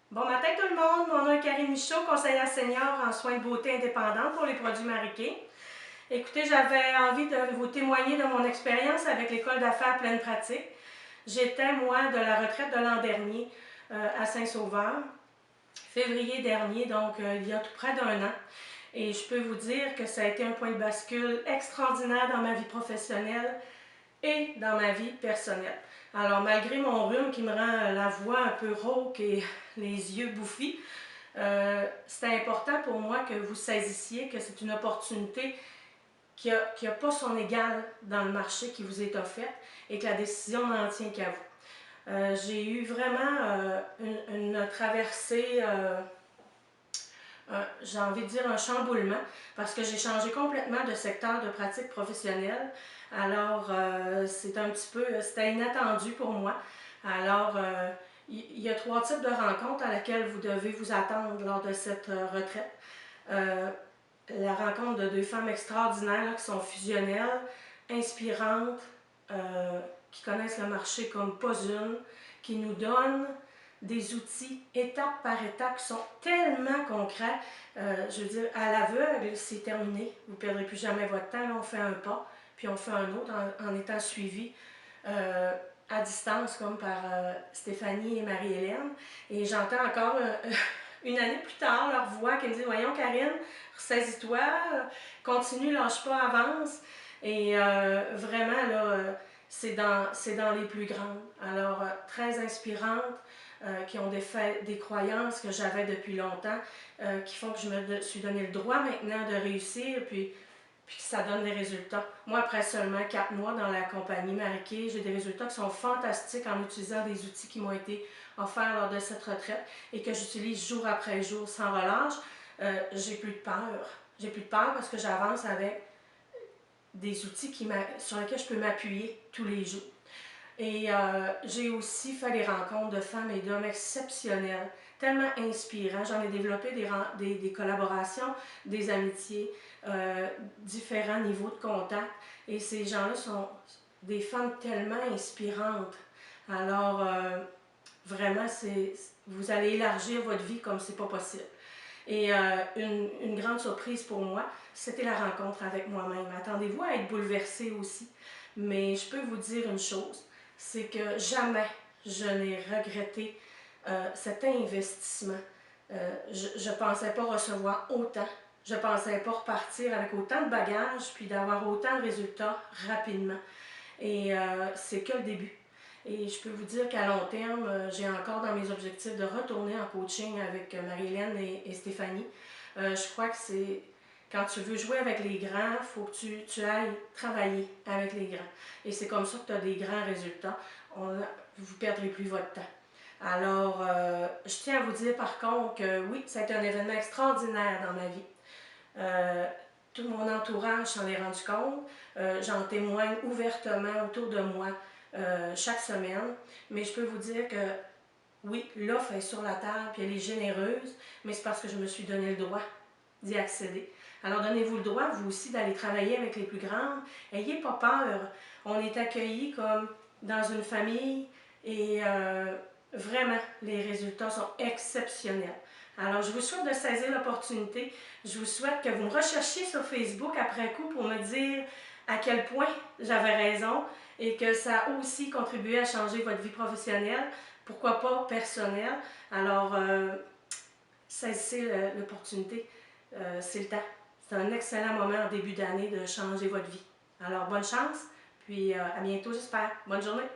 Bon matin tout le monde, mon nom est Karine Michaud, conseillère senior en soins de beauté indépendante pour les produits Marie-Kay. Écoutez, j'avais envie de vous témoigner de mon expérience avec l'école d'affaires Pleine Pratique. J'étais, moi, de la retraite de l'an dernier à Saint-Sauveur, février dernier, donc il y a tout près d'un an. Et je peux vous dire que ça a été un point de bascule extraordinaire dans ma vie professionnelle et dans ma vie personnelle. Alors, malgré mon rhume qui me rend la voix un peu rauque et les yeux bouffis, c'est important pour moi que vous saisissiez que c'est une opportunité qui a pas son égal dans le marché qui vous est offerte et que la décision n'en tient qu'à vous. J'ai eu vraiment une traversée, j'ai envie de dire un chamboulement, parce que j'ai changé complètement de secteur de pratique professionnelle. Alors, c'est un petit peu, c'était inattendu pour moi. Alors, il y a 3 types de rencontres à laquelle vous devez vous attendre lors de cette retraite. La rencontre de 2 femmes extraordinaires qui sont fusionnelles, inspirantes, qui connaissent le marché comme pas une, qui nous donnent des outils étape par étape qui sont tellement concrets. Je veux dire, à l'aveugle, c'est terminé. Vous ne perdrez plus jamais votre temps. Là, on fait un pas, puis on fait un autre en étant suivi à distance, comme par Stéphanie et Marie-Hélène. Et j'entends encore une année plus tard leur voix qui me dit « Voyons, Karine, ressaisis-toi, continue, lâche pas, avance. » Et vraiment, là, c'est dans les plus grandes. Alors, très inspirantes, qui ont des croyances que j'avais depuis longtemps, qui font que je me suis donné le droit maintenant de réussir, puis que ça donne des résultats. Moi, après seulement 4 mois dans la compagnie Marie-Kay, j'ai des résultats qui sont fantastiques en utilisant des outils qui m'ont été offerts lors de cette retraite et que j'utilise jour après jour sans relâche. J'ai plus de peur. J'ai plus de peur parce que j'avance avec des outils sur lesquels je peux m'appuyer tous les jours. Et j'ai aussi fait des rencontres de femmes et d'hommes exceptionnels, tellement inspirants. J'en ai développé des collaborations, des amitiés, différents niveaux de contact. Et ces gens-là sont des femmes tellement inspirantes. Alors, vraiment, vous allez élargir votre vie comme c'est pas possible. Et une grande surprise pour moi, c'était la rencontre avec moi-même. Attendez-vous à être bouleversé aussi. Mais je peux vous dire une chose, c'est que jamais je n'ai regretté cet investissement. Je ne pensais pas recevoir autant. Je ne pensais pas repartir avec autant de bagages puis d'avoir autant de résultats rapidement. Et c'est que le début. Et je peux vous dire qu'à long terme, j'ai encore dans mes objectifs de retourner en coaching avec Marie-Hélène et Stéphanie. Je crois que c'est quand tu veux jouer avec les grands, il faut que tu ailles travailler avec les grands. Et c'est comme ça que tu as des grands résultats. Vous ne perdrez plus votre temps. Alors, je tiens à vous dire par contre que oui, ça a été un événement extraordinaire dans ma vie. Tout mon entourage s'en est rendu compte. J'en témoigne ouvertement autour de moi chaque semaine. Mais je peux vous dire que oui, l'offre est sur la table puis elle est généreuse, mais c'est parce que je me suis donné le droit d'y accéder. Alors donnez-vous le droit, vous aussi, d'aller travailler avec les plus grandes. Ayez pas peur. On est accueillis comme dans une famille et vraiment, les résultats sont exceptionnels. Alors, je vous souhaite de saisir l'opportunité. Je vous souhaite que vous me recherchiez sur Facebook après coup pour me dire à quel point j'avais raison et que ça a aussi contribué à changer votre vie professionnelle, pourquoi pas personnelle. Alors, saisissez l'opportunité, c'est le temps. C'est un excellent moment en début d'année de changer votre vie. Alors, bonne chance, puis à bientôt, j'espère. Bonne journée!